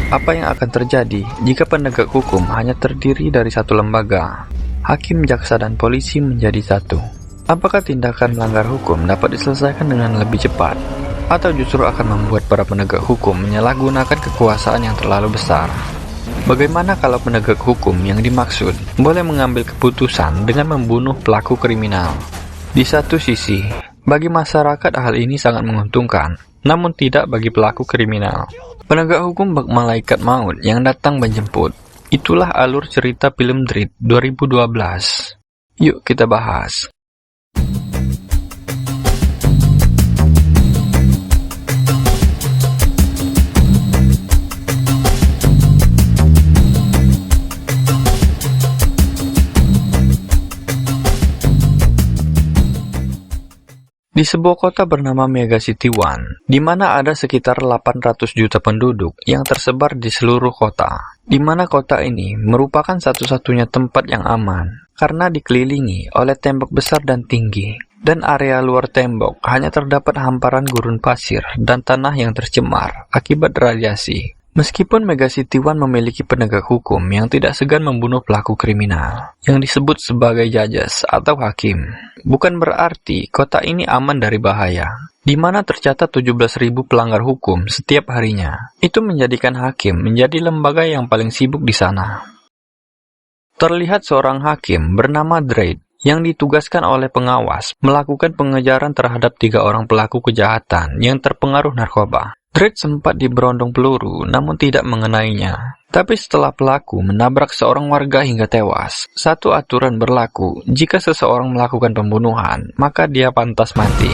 Apa yang akan terjadi jika penegak hukum hanya terdiri dari satu lembaga? Hakim, jaksa, dan polisi menjadi satu. Apakah tindakan melanggar hukum dapat diselesaikan dengan lebih cepat? Atau justru akan membuat para penegak hukum menyalahgunakan kekuasaan yang terlalu besar? Bagaimana kalau penegak hukum yang dimaksud boleh mengambil keputusan dengan membunuh pelaku kriminal? Di satu sisi, bagi masyarakat hal ini sangat menguntungkan, namun tidak bagi pelaku kriminal. Penegak hukum bak malaikat maut yang datang menjemput. Itulah alur cerita film Dredd 2012. Yuk kita bahas. Di sebuah kota bernama Mega City One, di mana ada sekitar 800 juta penduduk yang tersebar di seluruh kota, di mana kota ini merupakan satu-satunya tempat yang aman, karena dikelilingi oleh tembok besar dan tinggi, dan area luar tembok hanya terdapat hamparan gurun pasir dan tanah yang tercemar akibat radiasi. Meskipun Mega City One memiliki penegak hukum yang tidak segan membunuh pelaku kriminal, yang disebut sebagai judges atau hakim, bukan berarti kota ini aman dari bahaya, di mana tercatat 17.000 pelanggar hukum setiap harinya. Itu menjadikan hakim menjadi lembaga yang paling sibuk di sana. Terlihat seorang hakim bernama Dredd yang ditugaskan oleh pengawas melakukan pengejaran terhadap 3 orang pelaku kejahatan yang terpengaruh narkoba. Dredd sempat diberondong peluru namun tidak mengenainya. Tapi setelah pelaku menabrak seorang warga hingga tewas, satu aturan berlaku: jika seseorang melakukan pembunuhan, maka dia pantas mati.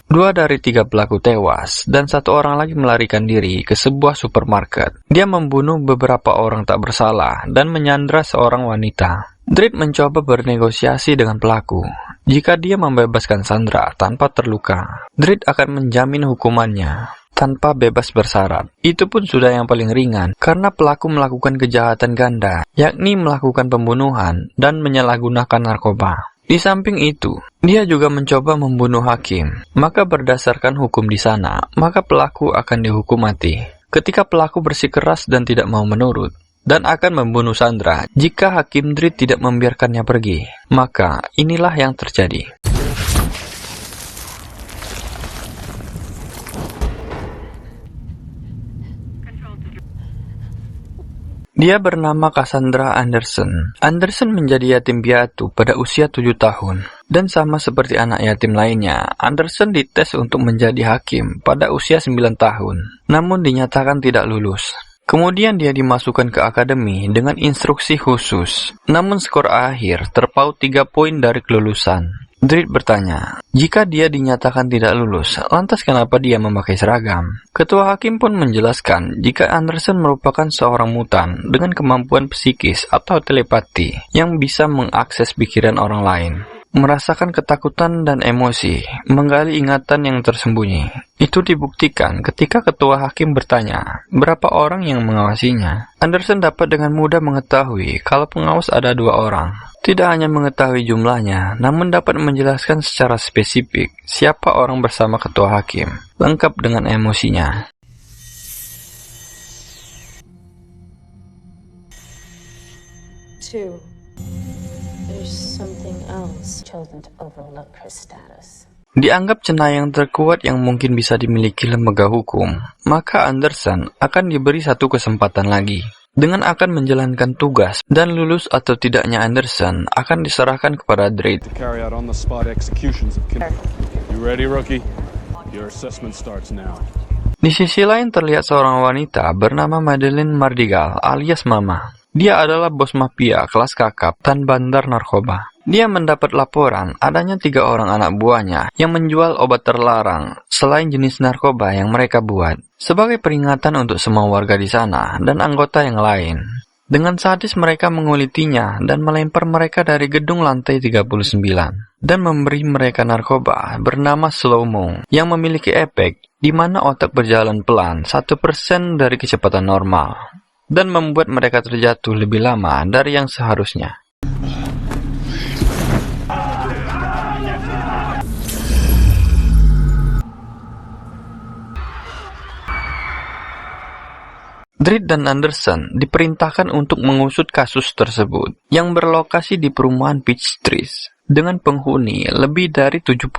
Dua dari 3 pelaku tewas, dan 1 orang lagi melarikan diri ke sebuah supermarket. Dia membunuh beberapa orang tak bersalah dan menyandra seorang wanita. Dredd mencoba bernegosiasi dengan pelaku. Jika dia membebaskan Sandra tanpa terluka, Dredd akan menjamin hukumannya tanpa bebas bersyarat. Itu pun sudah yang paling ringan, karena pelaku melakukan kejahatan ganda, yakni melakukan pembunuhan dan menyalahgunakan narkoba. Di samping itu, dia juga mencoba membunuh hakim. Maka berdasarkan hukum di sana, maka pelaku akan dihukum mati. Ketika pelaku bersikeras dan tidak mau menurut, dan akan membunuh Sandra jika hakim Dredd tidak membiarkannya pergi, maka inilah yang terjadi. Dia bernama Cassandra Anderson. Anderson menjadi yatim piatu pada usia 7 tahun. Dan sama seperti anak yatim lainnya, Anderson dites untuk menjadi hakim pada usia 9 tahun. Namun dinyatakan tidak lulus. Kemudian dia dimasukkan ke akademi dengan instruksi khusus. Namun skor akhir terpaut 3 poin dari kelulusan. Dredd bertanya, jika dia dinyatakan tidak lulus, lantas kenapa dia memakai seragam? Ketua hakim pun menjelaskan jika Anderson merupakan seorang mutan dengan kemampuan psikis atau telepati yang bisa mengakses pikiran orang lain, merasakan ketakutan dan emosi, menggali ingatan yang tersembunyi. Itu dibuktikan ketika ketua hakim bertanya, berapa orang yang mengawasinya? Anderson dapat dengan mudah mengetahui kalau pengawas ada 2 orang. Tidak hanya mengetahui jumlahnya, namun dapat menjelaskan secara spesifik siapa orang bersama ketua hakim, lengkap dengan emosinya. Dianggap cenayang terkuat yang mungkin bisa dimiliki lembaga hukum, maka Anderson akan diberi 1 kesempatan lagi. Dengan akan menjalankan tugas, dan lulus atau tidaknya Anderson akan diserahkan kepada Dredd. Di sisi lain terlihat seorang wanita bernama Madeleine Mardigal alias Mama. Dia adalah bos mafia kelas kakap dan bandar narkoba. Dia mendapat laporan adanya 3 orang anak buahnya yang menjual obat terlarang selain jenis narkoba yang mereka buat. Sebagai peringatan untuk semua warga di sana dan anggota yang lain. Dengan sadis mereka mengulitinya dan melempar mereka dari gedung lantai 39. dan memberi mereka narkoba bernama Slow-Mo yang memiliki efek di mana otak berjalan pelan 1% dari kecepatan normal dan membuat mereka terjatuh lebih lama dari yang seharusnya. Dredd dan Anderson diperintahkan untuk mengusut kasus tersebut yang berlokasi di perumahan Peachtree dengan penghuni lebih dari 75.000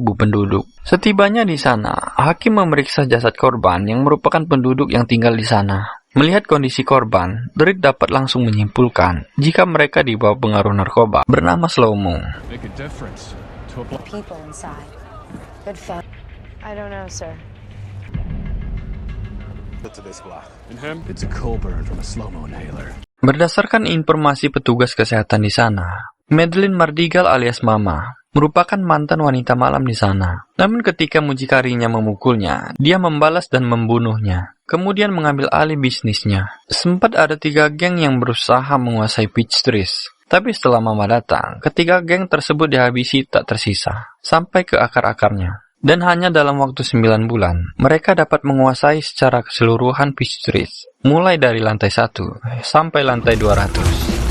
penduduk. Setibanya di sana, hakim memeriksa jasad korban yang merupakan penduduk yang tinggal di sana. Melihat kondisi korban, Dredd dapat langsung menyimpulkan jika mereka di bawah pengaruh narkoba bernama Slow-Mo. I don't know, sir. Berdasarkan informasi petugas kesehatan di sana, Madeline Mardigal alias Mama merupakan mantan wanita malam di sana. Namun ketika mucikarinya memukulnya, dia membalas dan membunuhnya, kemudian mengambil alih bisnisnya. Sempat ada 3 geng yang berusaha menguasai Peachtree, tapi setelah Mama datang, ketiga geng tersebut dihabisi tak tersisa, sampai ke akar-akarnya. Dan hanya dalam waktu 9 bulan, mereka dapat menguasai secara keseluruhan Peachtree, mulai dari lantai 1 sampai lantai 200.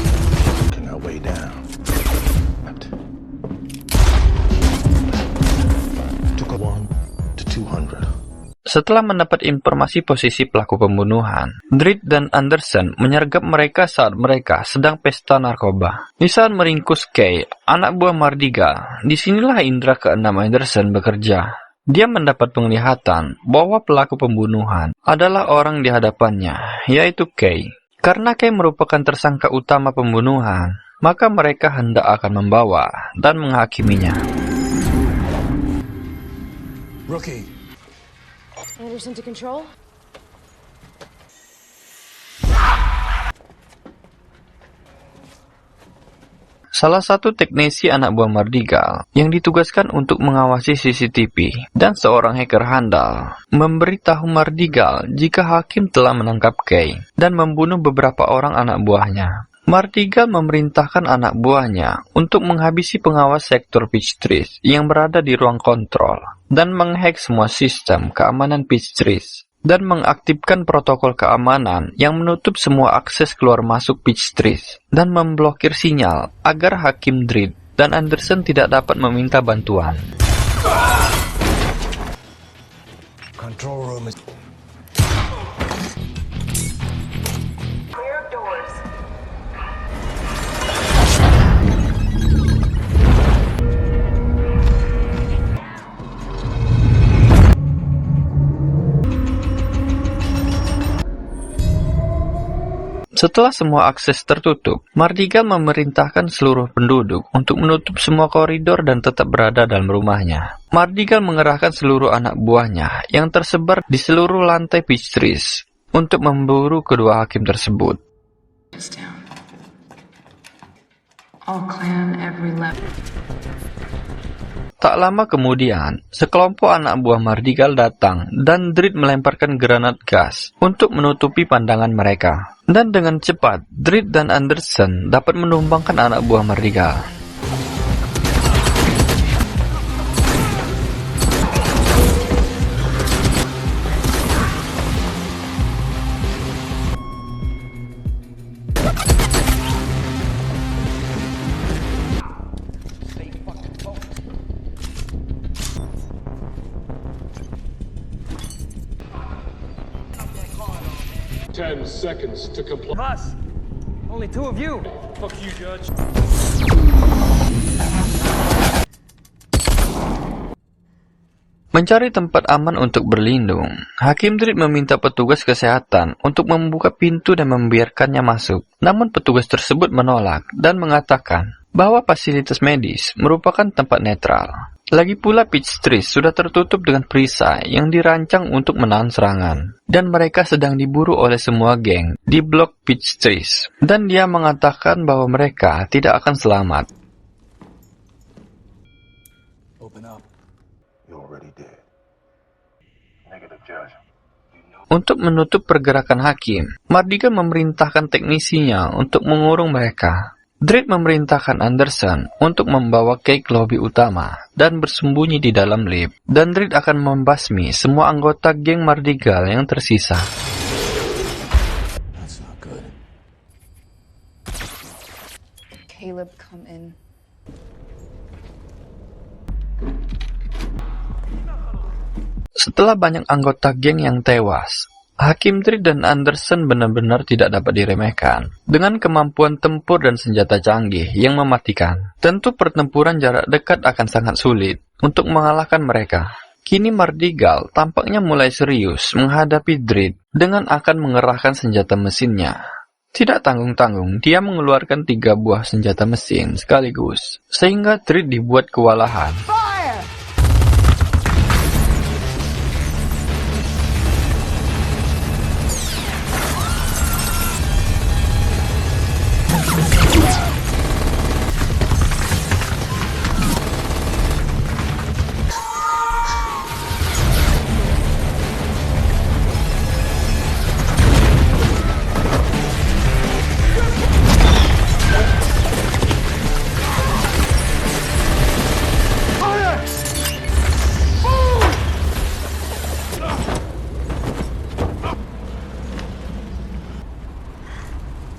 Setelah mendapat informasi posisi pelaku pembunuhan, Dredd dan Anderson menyergap mereka saat mereka sedang pesta narkoba. Di saat meringkus Kay, anak buah Mardigal, disinilah indera keenam Anderson bekerja. Dia mendapat penglihatan bahwa pelaku pembunuhan adalah orang di hadapannya, yaitu Kay. Karena Kay merupakan tersangka utama pembunuhan, maka mereka hendak akan membawa dan menghakiminya. Rookie. Anderson to control? Salah satu teknisi anak buah Mardigal yang ditugaskan untuk mengawasi CCTV dan seorang hacker handal memberitahu Mardigal jika hakim telah menangkap Kay dan membunuh beberapa orang anak buahnya. Mardigal memerintahkan anak buahnya untuk menghabisi pengawas sektor Peachtree yang berada di ruang kontrol dan menghack semua sistem keamanan Peachtree dan mengaktifkan protokol keamanan yang menutup semua akses keluar masuk Peachtree dan memblokir sinyal agar hakim Dredd dan Anderson tidak dapat meminta bantuan. Control room is... Setelah semua akses tertutup, Mardigal memerintahkan seluruh penduduk untuk menutup semua koridor dan tetap berada dalam rumahnya. Mardigal mengerahkan seluruh anak buahnya yang tersebar di seluruh lantai Peachtree untuk memburu kedua hakim tersebut. Tak lama kemudian, sekelompok anak buah Mardigal datang dan Dredd melemparkan granat gas untuk menutupi pandangan mereka. Dan dengan cepat, Dredd dan Anderson dapat menumbangkan anak buah Mardigal. Seconds to comply. Us. Only 2 of you. Fuck you, Judge. Mencari tempat aman untuk berlindung, Hakim Dredd meminta petugas kesehatan untuk membuka pintu dan membiarkannya masuk. Namun petugas tersebut menolak dan mengatakan bahwa fasilitas medis merupakan tempat netral. Lagi pula Peachtree sudah tertutup dengan perisai yang dirancang untuk menahan serangan. Dan mereka sedang diburu oleh semua geng di blok Peachtree. Dan dia mengatakan bahwa mereka tidak akan selamat. Open up. You already did. Negative, Judge. Untuk menutup pergerakan hakim, Mardigal memerintahkan teknisinya untuk mengurung mereka. Dredd memerintahkan Anderson untuk membawa Kay ke lobi utama dan bersembunyi di dalam lift, dan Dredd akan membasmi semua anggota geng Mardigal yang tersisa. That's not good. Caleb, come in. Setelah banyak anggota geng yang tewas, Hakim Dredd dan Anderson benar-benar tidak dapat diremehkan. Dengan kemampuan tempur dan senjata canggih yang mematikan, tentu pertempuran jarak dekat akan sangat sulit untuk mengalahkan mereka. Kini Mardigal tampaknya mulai serius menghadapi Dredd dengan akan mengerahkan senjata mesinnya. Tidak tanggung-tanggung, dia mengeluarkan 3 buah senjata mesin sekaligus, sehingga Dredd dibuat kewalahan.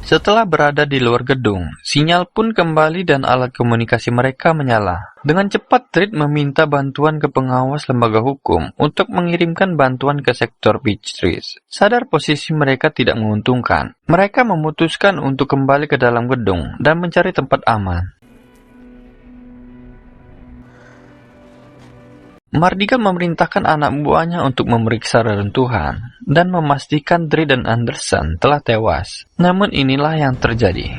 Setelah berada di luar gedung, sinyal pun kembali dan alat komunikasi mereka menyala. Dengan cepat, Dredd meminta bantuan ke pengawas lembaga hukum untuk mengirimkan bantuan ke sektor Peachtrees. Sadar posisi mereka tidak menguntungkan, mereka memutuskan untuk kembali ke dalam gedung dan mencari tempat aman. Mardigal memerintahkan anak buahnya untuk memeriksa reruntuhan dan memastikan Dredd dan Anderson telah tewas. Namun inilah yang terjadi.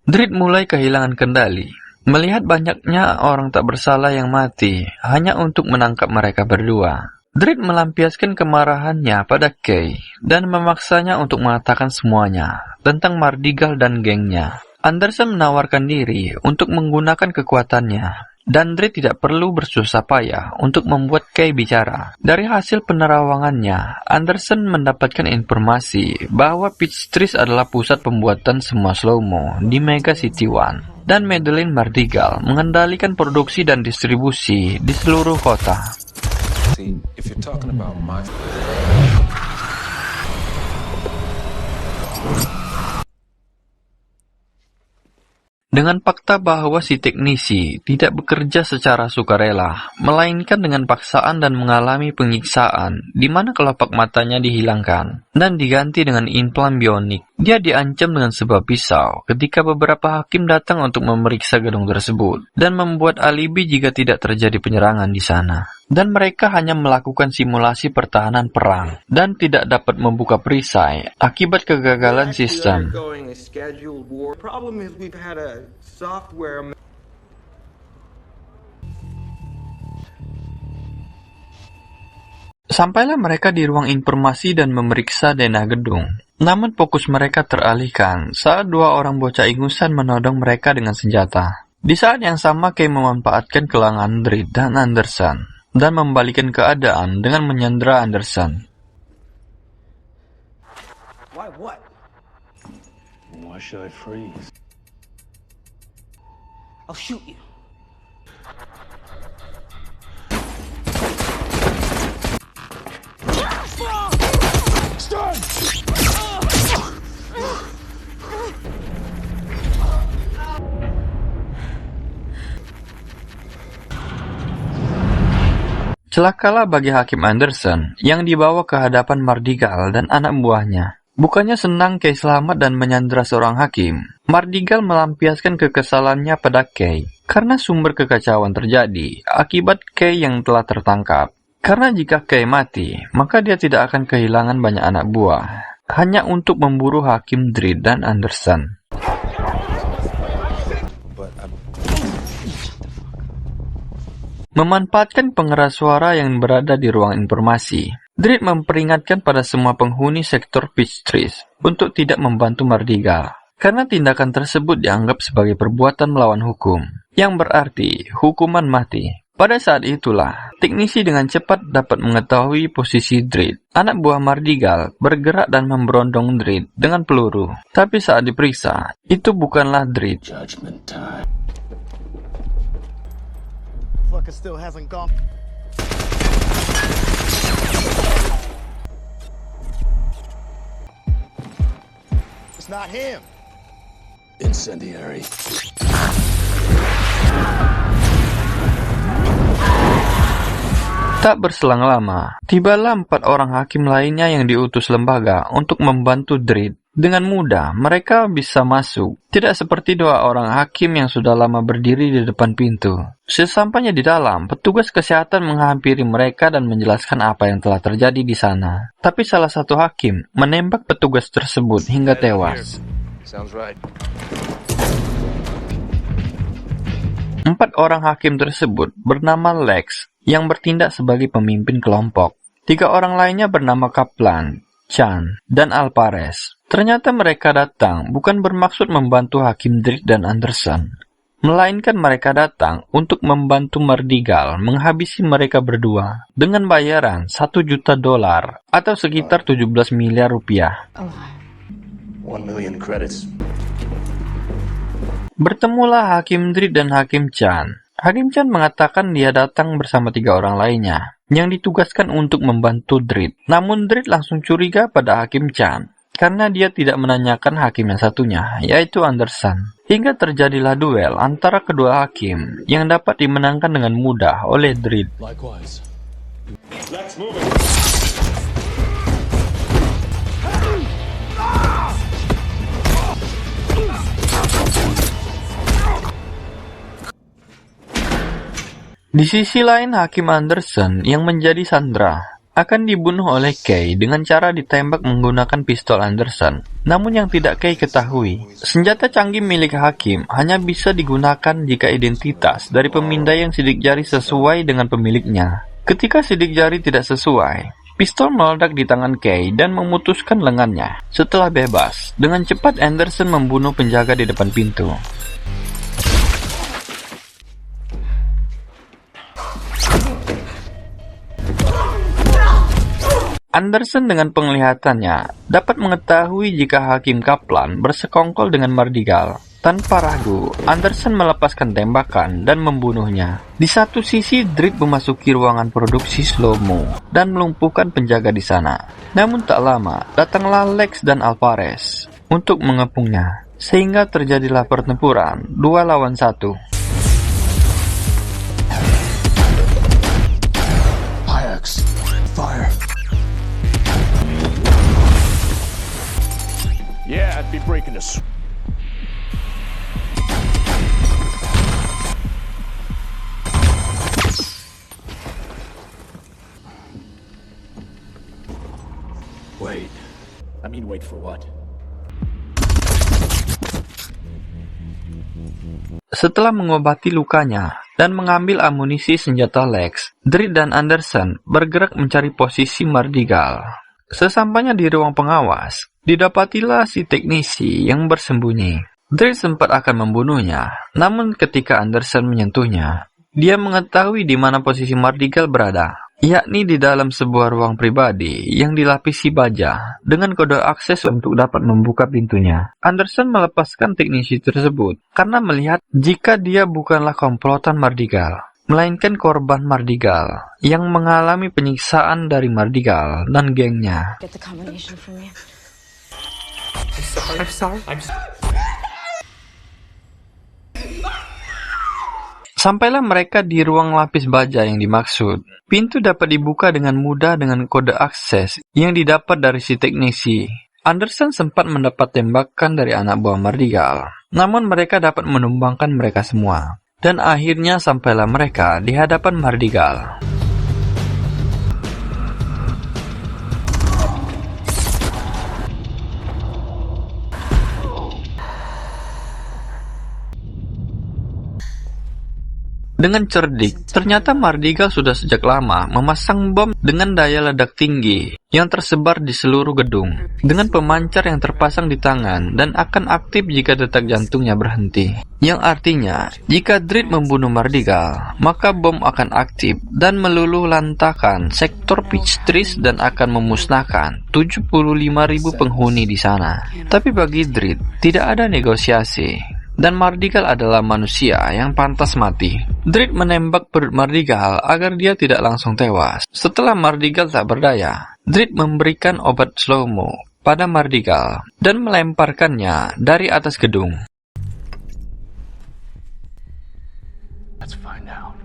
Dredd mulai kehilangan kendali, melihat banyaknya orang tak bersalah yang mati hanya untuk menangkap mereka berdua. Dredd melampiaskan kemarahannya pada Kay dan memaksanya untuk mengatakan semuanya tentang Mardigal dan gengnya. Anderson menawarkan diri untuk menggunakan kekuatannya, dan Dredd tidak perlu bersusah payah untuk membuat Kay bicara. Dari hasil penerawangannya, Anderson mendapatkan informasi bahwa Peachtrees adalah pusat pembuatan semua slow-mo di Mega City One, dan Madeleine Mardigal mengendalikan produksi dan distribusi di seluruh kota. See, if you're talking about my... Dengan fakta bahwa si teknisi tidak bekerja secara sukarela, melainkan dengan paksaan dan mengalami penyiksaan, di mana kelopak matanya dihilangkan dan diganti dengan implan bionik. Dia diancam dengan sebuah pisau ketika beberapa hakim datang untuk memeriksa gedung tersebut dan membuat alibi jika tidak terjadi penyerangan di sana. Dan mereka hanya melakukan simulasi pertahanan perang dan tidak dapat membuka perisai akibat kegagalan sistem. Sampailah mereka di ruang informasi dan memeriksa denah gedung. Namun fokus mereka teralihkan saat 2 orang bocah ingusan menodong mereka dengan senjata. Di saat yang sama, Kay memanfaatkan kelangan Dredd dan Anderson dan membalikkan keadaan dengan menyandera Anderson. Why what? Why should I freeze? I'll shoot you. Stun! Celakalah bagi Hakim Anderson yang dibawa ke hadapan Mardigal dan anak buahnya. Bukannya senang Kay selamat dan menyandera seorang hakim, Mardigal melampiaskan kekesalannya pada Kay karena sumber kekacauan terjadi akibat Kay yang telah tertangkap. Karena jika Kay mati, maka dia tidak akan kehilangan banyak anak buah hanya untuk memburu Hakim Dredd dan Anderson. Memanfaatkan pengeras suara yang berada di ruang informasi, Dredd memperingatkan pada semua penghuni sektor Peachtrees untuk tidak membantu Mardigal. karena tindakan tersebut dianggap sebagai perbuatan melawan hukum, yang berarti hukuman mati. Pada saat itulah, teknisi dengan cepat dapat mengetahui posisi Dredd. Anak buah Mardigal bergerak dan memberondong Dredd dengan peluru. Tapi saat diperiksa, itu bukanlah Dredd. Judgment time. Fucker still hasn't gone. It's not him. Incendiary. Tak berselang lama, tibalah 4 orang hakim lainnya yang diutus lembaga untuk membantu Dredd. Dengan mudah, mereka bisa masuk. Tidak seperti 2 orang hakim yang sudah lama berdiri di depan pintu. Sesampainya di dalam, petugas kesehatan menghampiri mereka dan menjelaskan apa yang telah terjadi di sana. Tapi salah satu hakim menembak petugas tersebut hingga tewas. Sounds right. 4 orang hakim tersebut bernama Lex, yang bertindak sebagai pemimpin kelompok. 3 orang lainnya bernama Kaplan, Chan, dan Alvarez. Ternyata mereka datang bukan bermaksud membantu Hakim Dredd dan Anderson, melainkan mereka datang untuk membantu Mardigal menghabisi mereka berdua dengan bayaran $1 juta atau sekitar 17 miliar rupiah. 1 million credits. Bertemulah Hakim Dredd dan Hakim Chan. Hakim Chan mengatakan dia datang bersama 3 orang lainnya yang ditugaskan untuk membantu Dredd. Namun Dredd langsung curiga pada Hakim Chan karena dia tidak menanyakan hakim yang satunya, yaitu Anderson. Hingga terjadilah duel antara kedua hakim yang dapat dimenangkan dengan mudah oleh Dredd. Likewise. Let's move it. Di sisi lain, Hakim Anderson yang menjadi sandera akan dibunuh oleh Kay dengan cara ditembak menggunakan pistol Anderson. Namun yang tidak Kay ketahui, senjata canggih milik Hakim hanya bisa digunakan jika identitas dari pemindai yang sidik jari sesuai dengan pemiliknya. Ketika sidik jari tidak sesuai, pistol meledak di tangan Kay dan memutuskan lengannya. Setelah bebas, dengan cepat Anderson membunuh penjaga di depan pintu. Anderson dengan penglihatannya dapat mengetahui jika Hakim Kaplan bersekongkol dengan Mardigal. Tanpa ragu, Anderson melepaskan tembakan dan membunuhnya. Di satu sisi, Dredd memasuki ruangan produksi slow-mo dan melumpuhkan penjaga di sana. Namun tak lama, datanglah Lex dan Alvarez untuk mengepungnya, sehingga terjadilah pertempuran 2 lawan 1. Ajax. Fire. Yeah, I'd be breaking this. Wait. I mean, wait for what? Setelah mengobati lukanya dan mengambil amunisi senjata Lex, Dredd dan Anderson bergerak mencari posisi Mardigal. Sesampainya di ruang pengawas, didapatilah si teknisi yang bersembunyi. Dredd sempat akan membunuhnya, namun ketika Anderson menyentuhnya, dia mengetahui di mana posisi Mardigal berada, yakni di dalam sebuah ruang pribadi yang dilapisi baja dengan kode akses untuk dapat membuka pintunya. Anderson melepaskan teknisi tersebut karena melihat jika dia bukanlah komplotan Mardigal, melainkan korban Mardigal yang mengalami penyiksaan dari Mardigal dan gengnya. Get the combination from you. I'm sorry. Sampailah mereka di ruang lapis baja yang dimaksud. Pintu dapat dibuka dengan mudah dengan kode akses yang didapat dari si teknisi. Anderson sempat mendapat tembakan dari anak buah Mardigal, namun mereka dapat menumbangkan mereka semua. Dan akhirnya sampailah mereka di hadapan Mardigal. Dengan cerdik, ternyata Mardigal sudah sejak lama memasang bom dengan daya ledak tinggi yang tersebar di seluruh gedung, dengan pemancar yang terpasang di tangan dan akan aktif jika detak jantungnya berhenti. Yang artinya, jika Dredd membunuh Mardigal, maka bom akan aktif dan meluluh lantakan sektor Peachtree dan akan memusnahkan 75.000 penghuni di sana. Tapi bagi Dredd, tidak ada negosiasi. Dan Mardigal adalah manusia yang pantas mati. Dredd menembak perut Mardigal agar dia tidak langsung tewas. Setelah Mardigal tak berdaya, Dredd memberikan obat slow-mo pada Mardigal dan melemparkannya dari atas gedung. Let's find out.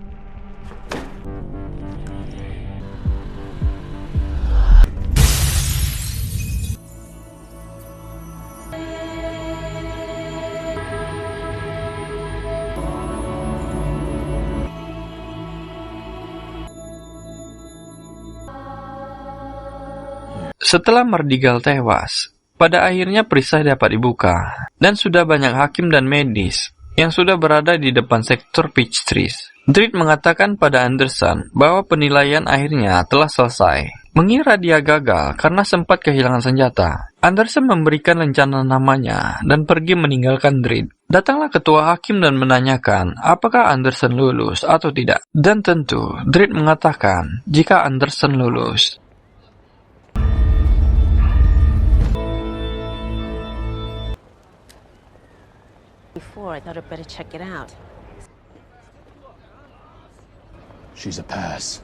Setelah Mardigal tewas, pada akhirnya perisai dapat dibuka, dan sudah banyak hakim dan medis yang sudah berada di depan sektor Peachtree. Dredd mengatakan pada Anderson bahwa penilaian akhirnya telah selesai. Mengira dia gagal karena sempat kehilangan senjata, Anderson memberikan rencana namanya dan pergi meninggalkan Dredd. Datanglah ketua hakim dan menanyakan apakah Anderson lulus atau tidak. Dan tentu, Dredd mengatakan jika Anderson lulus. Before, I thought I'd better check it out. She's a pass.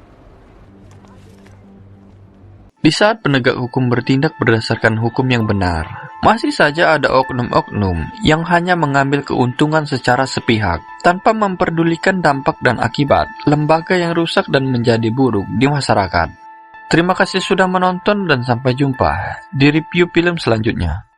Di saat penegak hukum bertindak berdasarkan hukum yang benar, masih saja ada oknum-oknum yang hanya mengambil keuntungan secara sepihak, tanpa memperdulikan dampak dan akibat lembaga yang rusak dan menjadi buruk di masyarakat. Terima kasih sudah menonton dan sampai jumpa di review film selanjutnya.